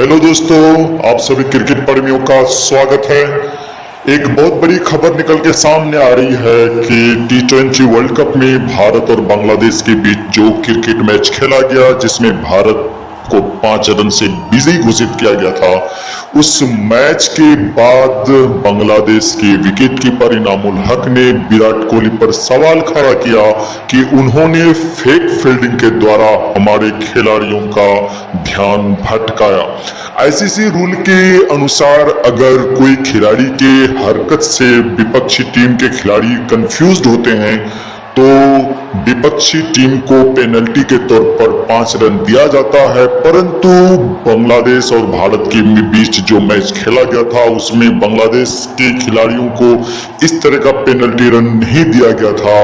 Hello दोस्तों, आप सभी क्रिकेट प्रेमियों का स्वागत है। एक बहुत बड़ी खबर निकल के सामने आ रही है कि T20 वर्ल्ड कप में भारत और बांग्लादेश के बीच जो क्रिकेट मैच खेला गया, जिसमें भारत को 5 रन से विजयी घोषित किया गया था, उस मैच के बाद बांग्लादेश के विकेट कीपर इनामुल हक ने विराट कोहली पर सवाल खड़ा किया कि उन्होंने फेक फील्डिंग के द्वारा हमारे खिलाड़ियों का ध्यान भटकाया। आईसीसी रूल के अनुसार अगर कोई खिलाड़ी के हरकत से विपक्षी टीम के खिलाड़ी कंफ्यूज्ड होते हैं तो विपक्षी टीम को पेनल्टी के तौर पर 5 रन दिया जाता है। परंतु बांग्लादेश और भारत के बीच जो मैच खेला गया था उसमें बांग्लादेश के खिलाड़ियों को इस तरह का पेनल्टी रन नहीं दिया गया था,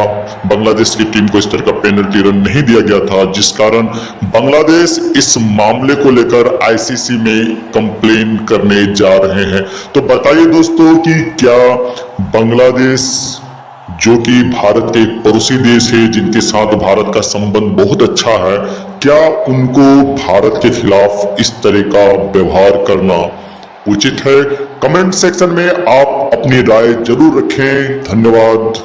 बांग्लादेश की टीम को इस तरह का पेनल्टी रन नहीं दिया गया था, जिस कारण बांग्लादेश इस मामले को लेकर आईसीसी में कंप्लेन करने जा रहे हैं। तो बताइए दोस्तों कि क्या बांग्लादेश, जो कि भारत के एक पड़ोसी देश है जिनके साथ भारत का संबंध बहुत अच्छा है, क्या उनको भारत के खिलाफ इस तरह का व्यवहार करना उचित है? कमेंट सेक्शन में आप अपनी राय जरूर रखें। धन्यवाद।